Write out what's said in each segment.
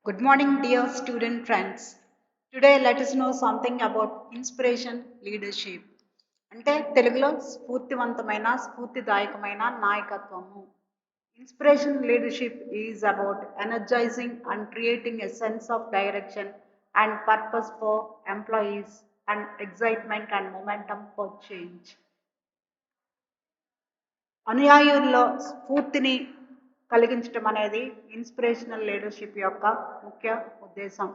Good morning, dear student friends. Today, let us know something about inspiration leadership. అంటే తెలుగులో స్ఫూర్తిదాయకమైన నాయకత్వము. Inspiration leadership is about energizing and creating a sense of direction and purpose for employees and excitement and momentum for change. అనుయాయుల్లో స్ఫూర్తిని కలిగించటం అనేది inspirational leadership యొక్క ముఖ్య ఉద్దేశం.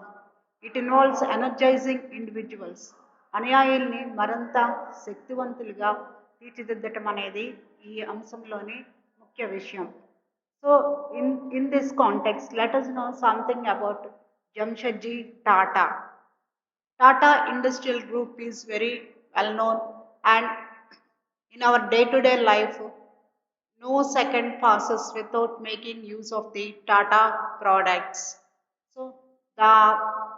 It involves energising individuals. అనుయాయుల్ని మరింత శక్తివంతులుగా తీర్చిదిద్దటం అనేది ఈ అంశంలోని ముఖ్య విషయం. So in this context let us know something about Jamshedji Tata. Tata Industrial Group is very well known, and in our day-to-day life no second passes without making use of the Tata products. So the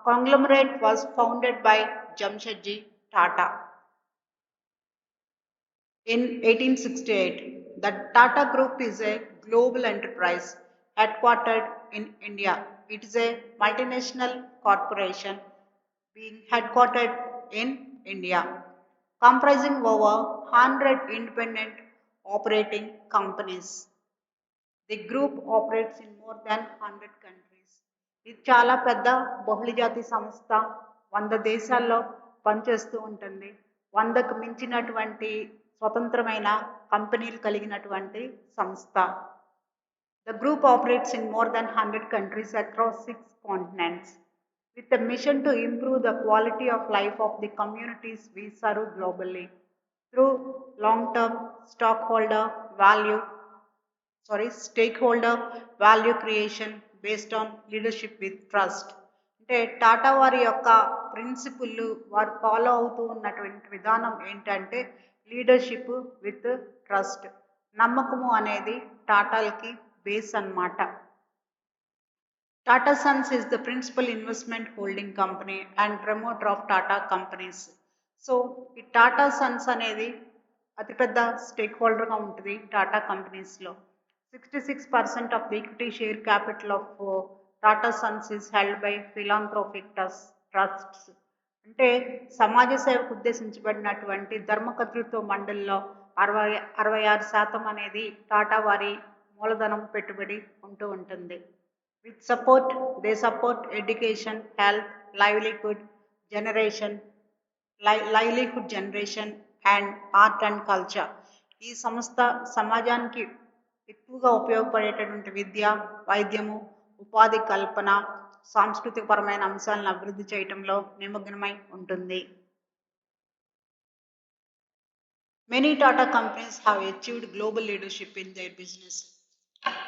conglomerate was founded by Jamshedji Tata in 1868. The Tata Group is a global enterprise headquartered in India. It is a multinational corporation being headquartered in India, comprising over 100 independent operating companies. The group operates in more than 100 countries. ఇది చాలా పెద్ద బహుళజాతి సంస్థ. 100 దేశాల్లో పనిచేస్తూ ఉంటుంది. 100కు మించినటువంటి స్వతంత్రమైన కంపెనీలు కలిగినటువంటి సంస్థ. The group operates in more than 100 countries across 6 continents with a mission to improve the quality of life of the communities we serve globally through long-term stakeholder value creation based on leadership with trust. అంటే టాటా వారి యొక్క principle వారు follow అవుతూ ఉన్నటువంటి విధానం ఏంటంటే leadership with trust. నమ్మకము అనేది టాటాలకి బేస్ అన్నమాట. Tata Sons is the principal investment holding company and promoter of Tata companies. So ఈ టాటా సన్స్ అనేది అతిపెద్ద స్టేక్ హోల్డర్గా ఉంటుంది టాటా కంపెనీస్లో. 66% of the equity share capital of Tata Sons is held by philanthropic trusts. అంటే సమాజ సేవకు ఉద్దేశించబడినటువంటి ధర్మకర్తృత్వ మండలిలో 66% అనేది టాటా వారి మూలధనం పెట్టుబడి ఉంటూ ఉంటుంది. They support education, health, livelihood generation and art and culture. ఈ సంస్థ సమాజానికి ఎక్కువగా ఉపయోగపడేటటువంటి విద్య, వైద్యము, ఉపాధి కల్పన, సాంస్కృతికపరమైన అంశాలను అభివృద్ధి చేయటంలో నిమగ్నమై ఉంటుంది. Many Tata companies have achieved global leadership in their business.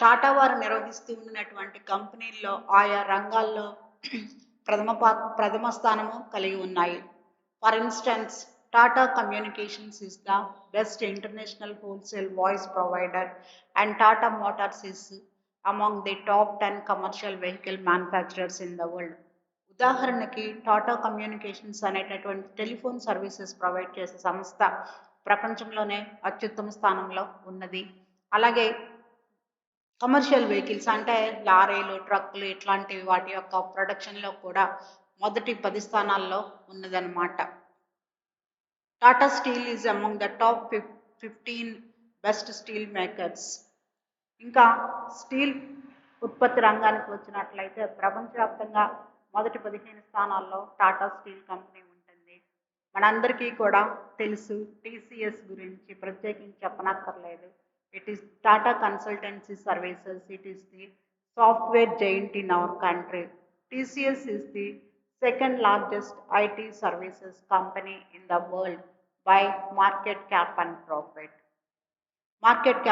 Tata వారు నిర్వహిస్తూ ఉన్నటువంటి కంపెనీల్లో ఆయా రంగాల్లో ప్రథమ స్థానము కలిగి ఉన్నాయి. For instance Tata communications is the best international wholesale voice provider and Tata Motors is among the top 10 commercial vehicle manufacturers in the world. ఉదాహరణకి టాటా కమ్యూనికేషన్స్ అనేటటువంటి టెలిఫోన్ సర్వీసెస్ ప్రొవైడ్ చేసే సంస్థ ప్రపంచంలోనే అత్యుత్తమ స్థానంలో ఉన్నది. అలాగే కమర్షియల్ వెహికల్స్ అంటే లారీలు, ట్రక్కులు ఇట్లాంటివి వాటి యొక్క ప్రొడక్షన్లో కూడా మొదటి 10 స్థానాల్లో ఉన్నదన్నమాట. Tata steel is among the top 15 best steel makers. ఇంకా స్టీల్ ఉత్పత్తి రంగానికి వచ్చినట్లయితే ప్రపంచవ్యాప్తంగా మొదటి 15 స్థానాల్లో టాటా స్టీల్ కంపెనీ ఉంటుంది. మనందరికీ కూడా తెలుసు టీసీఎస్ గురించి ప్రత్యేకించి చెప్పనక్కర్లేదు. It is Tata Consultancy Services. It is the software giant in our country. TCS is the second largest IT services company in the world by market cap and profit. Market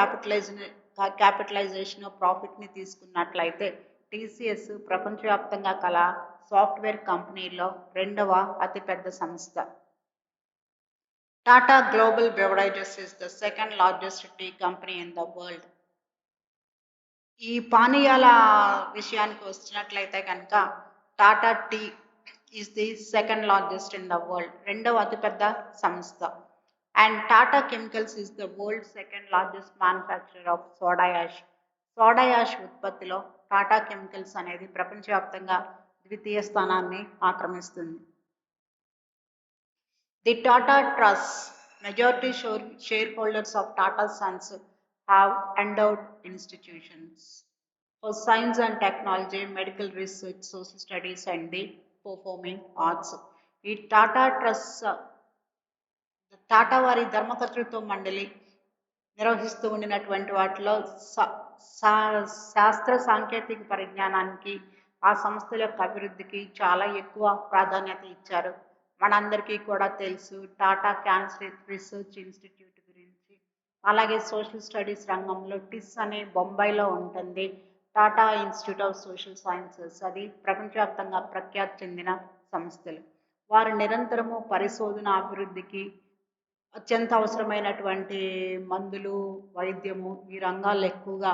capitalization ప్రాఫిట్ని తీసుకున్నట్లయితే TCS ప్రపంచవ్యాప్తంగా కల software కంపెనీలో 2వ అతిపెద్ద సంస్థ. Tata Global Beverages is the second largest tea company in the world. ఈ పానీయాల విషయానికి వచ్చినట్లయితే కనుక Tata tea is the second largest in the world, 2వ అతిపెద్ద సంస్థ. And Tata chemicals is the world second largest manufacturer of soda ash. Soda ash ఉత్పత్తిలో Tata chemicals అనేది ప్రపంచవ్యాప్తంగా ద్వితీయ స్థానాన్ని ఆక్రమిస్తుంది. The Tata Trust, majority shareholders of Tata Sons, have endowed institutions for science and technology, medical research, social studies, and the performing arts. ఈ Tata trust Tata వారి ధర్మకర్తృత్వ మండలి నిర్వహిస్తూ ఉండినటువంటి వాటిలో శాస్త్ర సాంకేతిక పరిజ్ఞానానికి ఆ సంస్థల యొక్క అభివృద్ధికి చాలా ఎక్కువ ప్రాధాన్యత ఇచ్చారు. మనందరికీ కూడా తెలుసు టాటా క్యాన్సర్ రీసెర్చ్ ఇన్స్టిట్యూట్ గురించి. అలాగే సోషల్ స్టడీస్ రంగంలో టిస్ అనే బొంబాయిలో ఉంటుంది Tata institute of social sciences. అది ప్రపంచవ్యాప్తంగా ప్రఖ్యాతి చెందిన సంస్థలు. వారు నిరంతరము పరిశోధన అభివృద్ధికి అత్యంత అవసరమైనటువంటి మందులు, వైద్యము ఈ రంగాల్లో ఎక్కువగా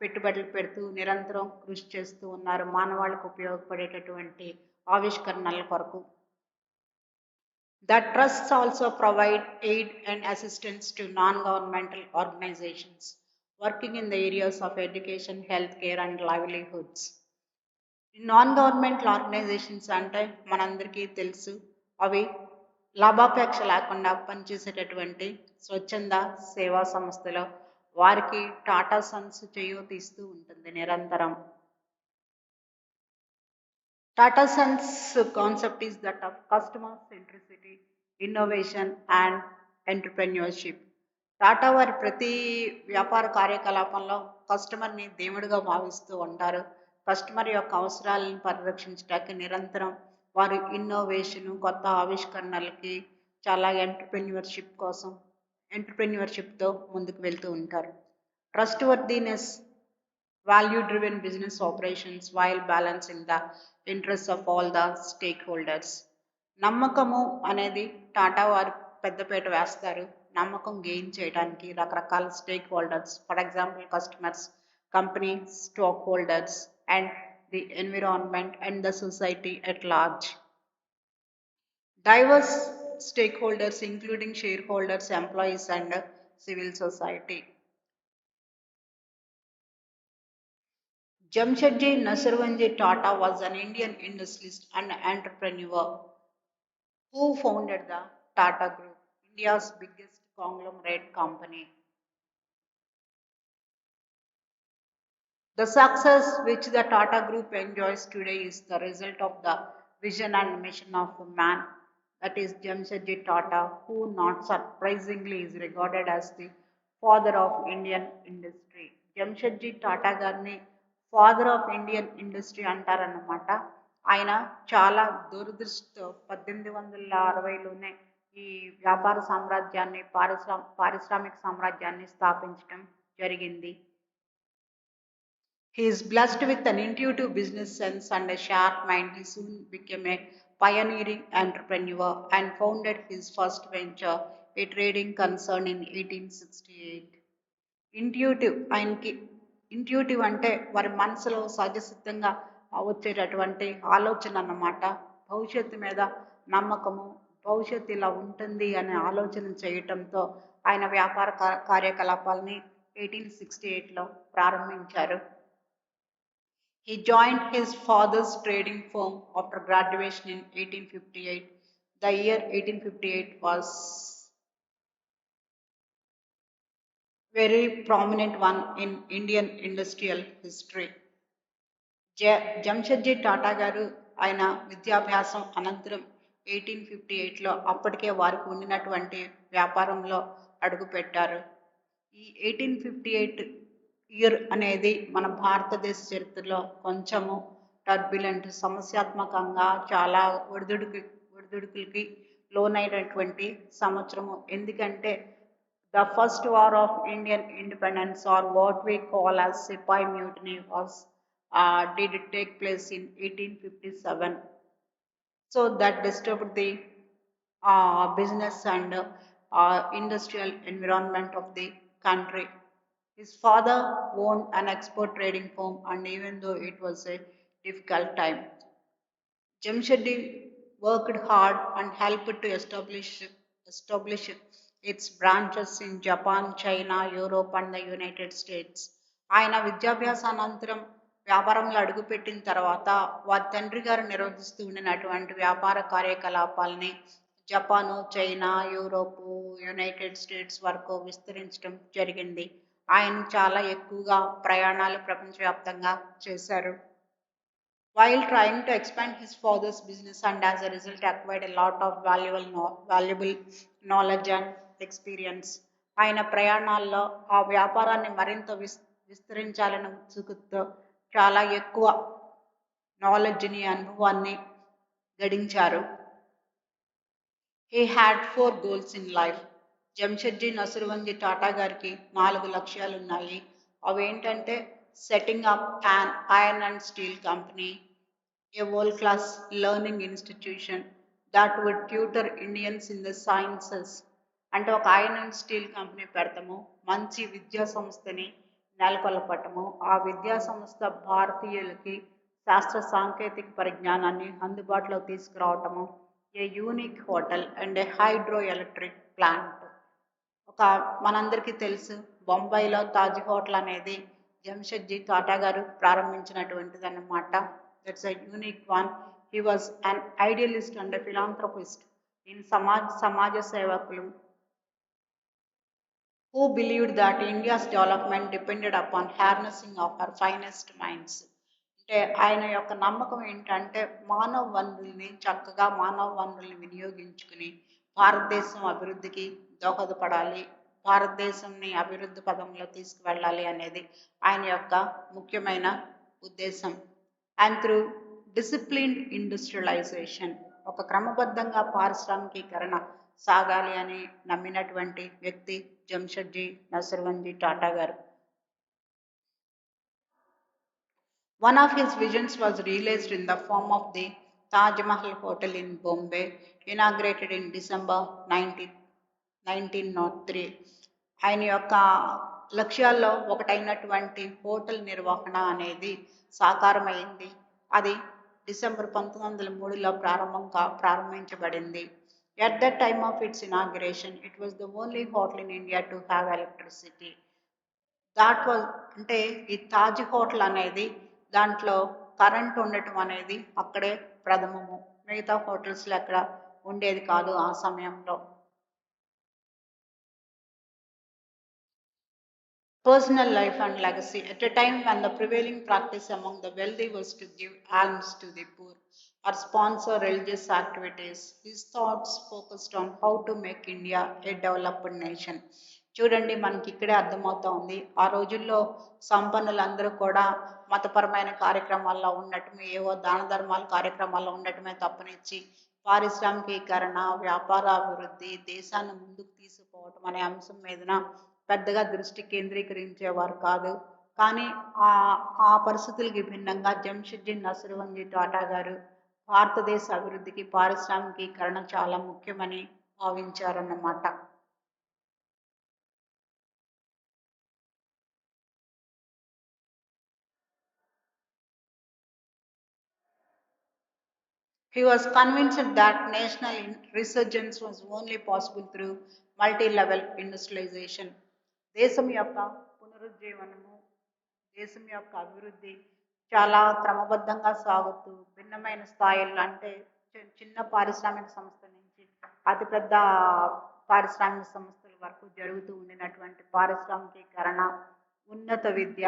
పెట్టుబడులు పెడుతూ నిరంతరం కృషి చేస్తూ ఉన్నారు మానవాళికి ఉపయోగపడేటటువంటి ఆవిష్కరణల కొరకు. The trusts also provide aid and assistance to non-governmental organizations working in the areas of education, healthcare, and livelihoods. Non governmental organisations అంటే మనందరికీ తెలుసు అవి లాభాపేక్ష లేకుండా పనిచేసేటటువంటి స్వచ్ఛంద సేవా సంస్థలు. వారికి టాటా సన్స్ చేయూతిస్తూ ఉంటుంది నిరంతరం. Tata Sons concept is that of customer centricity, innovation and entrepreneurship. Tata వారి ప్రతి వ్యాపార కార్యకలాపంలో కస్టమర్ని దేవుడిగా భావిస్తూ ఉంటారు. కస్టమర్ యొక్క అవసరాలను పరిరక్షించడానికి నిరంతరం వారు ఇన్నోవేషన్, కొత్త ఆవిష్కరణలకి చాలా ఎంటర్ప్రెన్యూర్షిప్తో ముందుకు వెళ్తూ ఉంటారు. Trust worthiness, value driven business operations while balancing the interests of all the stakeholders. నమ్మకము అనేది టాటా వారు పెద్దపీట వేస్తారు. నమ్మకం గెయిన్ చేయడానికి రకరకాల stake holders, for example customers, company stock holders and the environment and the society at large. Diverse stakeholders including shareholders, employees and civil society. Jamshedji Nasirvanji Tata was an Indian industrialist and entrepreneur who founded the Tata Group, India's biggest conglomerate company. The success which the Tata Group enjoys today is the result of the vision and mission of a man, that is Jamshedji Tata, who not surprisingly is regarded as the father of Indian industry. Jamshedji Tata గారిని father of Indian industry అంటారన్నమాట. ఆయన చాలా దురదృష్టితో 1860లోనే ఈ వ్యాపార సామ్రాజ్యాన్ని పారిశ్రామిక సామ్రాజ్యాన్ని స్థాపించడం జరిగింది. He is blessed with an intuitive business sense and a sharp mind. He soon became a pioneering entrepreneur and founded his first venture, a trading concern in 1868. Intuitive అంటే వారి మనసులో సహజసిద్ధంగా వచ్చేటటువంటి ఆలోచన అన్నమాట. భవిష్యత్తు మీద నమ్మకము, భవిష్యత్తు ఇలా ఉంటుంది అనే ఆలోచన చేయటంతో ఆయన వ్యాపార కార్యకలాపాలని 1868లో ప్రారంభించారు. He joined his father's trading firm after graduation in 1858. The year 1858 was very prominent one in Indian industrial history. Jamshedji Tata గారు ఆయన విద్యాభ్యాసం అనంతరం 1858లో అప్పటికే వారికి ఉండినటువంటి వ్యాపారంలో అడుగుపెట్టారు. ఈ 1858 ఇయర్ అనేది మన భారతదేశ చరిత్రలో కొంచెము టర్బ్యులెంట్, సమస్యాత్మకంగా చాలా ఒడిదుడుకులకి లోనైనటువంటి సంవత్సరము. ఎందుకంటే the first war of Indian independence, or what we call as Sepoy Mutiny, did take place in 1857. So that disturbed the business and industrial environment of the country. His father owned an export trading firm, and even though it was a difficult time, Jamshedji worked hard and helped to establish its branches in Japan, China, Europe and the United States. ఆయన విద్యాభ్యాసానంతరం వ్యాపారంలో అడుగుపెట్టిన తర్వాత వారి తండ్రి గారు నిర్వహిస్తూ ఉండినటువంటి వ్యాపార కార్యకలాపాల్ని Japan, China, Europe, United states వరకు విస్తరించడం జరిగింది. ఆయన చాలా ఎక్కువగా ప్రయాణాలు ప్రపంచవ్యాప్తంగా చేశారు. While trying to expand his father's business and as a result acquired a lot of valuable knowledge and experience. ఆయన ప్రయాణాల్లో ఆ వ్యాపారాన్ని మరింత విస్తరించాలనే ఉత్సుకతతో చాలా ఎక్కువ నాలెడ్జ్ని అనుభవాన్ని గడించారు. He had 4 goals in life. Jamshedji నసరువంజీ Tata గారికి 4 లక్ష్యాలున్నాయి. అవేంటంటే setting up an iron and steel company, a world-class learning institution that would tutor Indians in the sciences. అంటే ఒక ఐరన్ అండ్ స్టీల్ కంపెనీ పెడతాము, మంచి విద్యా సంస్థని నెలకొల్పటము, ఆ విద్యా సంస్థ భారతీయులకి శాస్త్ర సాంకేతిక పరిజ్ఞానాన్ని అందుబాటులో తీసుకురావటము, a unique hotel and a hydro electric plant. ఒక మనందరికీ తెలుసు బొంబాయిలో తాజ్ హోటల్ అనేది జంషెడ్జీ టాటా గారు ప్రారంభించినటువంటిది అన్నమాట. That's a unique one. He was an idealist and a philanthropist in Samaja Sevakulu who believed that India's development depended upon harnessing of her finest minds. అంటే ఆయన యొక్క నమ్మకం ఏంటంటే మానవ వనరుల్ని వినియోగించుకుని భారతదేశం అభివృద్ధికి దోహదపడాలి, భారతదేశంని అభివృద్ధి పదంలో తీసుకువెళ్ళాలి అనేది ఆయన యొక్క ముఖ్యమైన ఉద్దేశం. అండ్ త్రూ డిసిప్లిన్డ్ ఇండస్ట్రియలైజేషన్, ఒక క్రమబద్ధంగా పారిశ్రామికీకరణ సాగాలి అని నమ్మినటువంటి వ్యక్తి జంషెడ్జీ నసరువంజీ టాటా గారు. One of his visions was realized in the form of the Taj Mahal Hotel in Bombay, inaugurated in December 1903. ఆయన యొక్క లక్ష్యాల్లో ఒకటైనటువంటి హోటల్ నిర్వహణ అనేది సాకారమైంది. అది డిసెంబర్ 1903లో ప్రారంభించబడింది. At that time of its inauguration, it was the only hotel in India to have electricity. That was అంటే ఈ Taj hotel అనేది దాంట్లో కరెంట్ ఉండటం అనేది అక్కడే ప్రథమము. మిగతా హోటల్స్లో ఎక్కడ ఉండేది కాదు ఆ సమయంలో. Personal life and legacy. At a time when the prevailing practice among the wealthy was to give alms to the poor or sponsor religious activities, his thoughts focused on how to make India a developed nation. చూడండి, మనకి ఇక్కడే అర్థమవుతా ఉంది. ఆ రోజుల్లో సంపన్నులందరూ కూడా మతపరమైన కార్యక్రమాల్లో ఉండటమే, ఏవో దాన ధర్మాల కార్యక్రమాల్లో ఉండటమే తప్పనిచ్చి పారిశ్రామికీకరణ, వ్యాపార అభివృద్ధి, దేశాన్ని ముందుకు తీసుకుపోవటం అనే అంశం మీదన పెద్దగా దృష్టి కేంద్రీకరించేవారు కాదు. కానీ ఆ పరిస్థితులకి భిన్నంగా జంషెడ్జీ నసరువంజీ టాటా గారు భారతదేశ అభివృద్ధికి పారిశ్రామికీకరణ చాలా ముఖ్యమని భావించారన్నమాట. He was convinced that national resurgence was only possible through multi-level industrialization. దేశం యొక్క పునరుజ్జీవనము, దేశం యొక్క అభివృద్ధి చాలా క్రమబద్ధంగా సాగుతూ భిన్నమైన స్థాయిల్లో, అంటే చిన్న పారిశ్రామిక సంస్థ నుంచి అతిపెద్ద పారిశ్రామిక సంస్థల వరకు జరుగుతూ ఉండినటువంటి పారిశ్రామికీకరణ, ఉన్నత విద్య,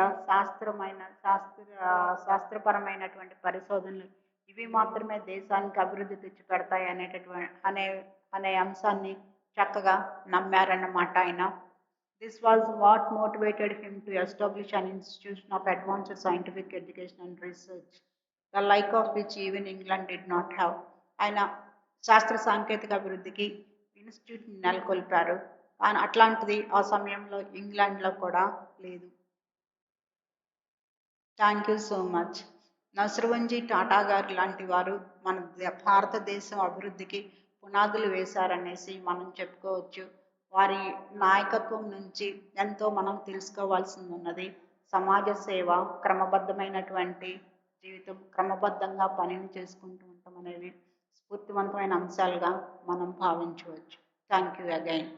శాస్త్రపరమైనటువంటి పరిశోధనలు ఇవి మాత్రమే దేశానికి అభివృద్ధి తెచ్చిపెడతాయి అనే అంశాన్ని చక్కగా నమ్మారన్నమాట ఆయన. This was what motivated him to establish an institution of advanced scientific education and research, the like of which even England did not have. ఆయన శాస్త్ర సాంకేతిక అభివృద్ధికి ఇన్స్టిట్యూట్ నెలకొల్పారు, కానీ అట్లాంటిది ఆ సమయంలో ఇంగ్లాండ్లో కూడా లేదు. Thank you so much. Nusserwanji Tata గారు లాంటి వారు మన భారతదేశం అభివృద్ధికి పునాదులు వేశారనేసి మనం చెప్పుకోవచ్చు. వారి నాయకత్వం నుంచి ఎంతో మనం తెలుసుకోవాల్సింది ఉన్నది. సమాజ సేవ, క్రమబద్ధమైనటువంటి జీవితం, క్రమబద్ధంగా పనిని చేసుకుంటూ ఉంటాం అనేవి స్ఫూర్తివంతమైన అంశాలుగా మనం భావించవచ్చు. Thank you again.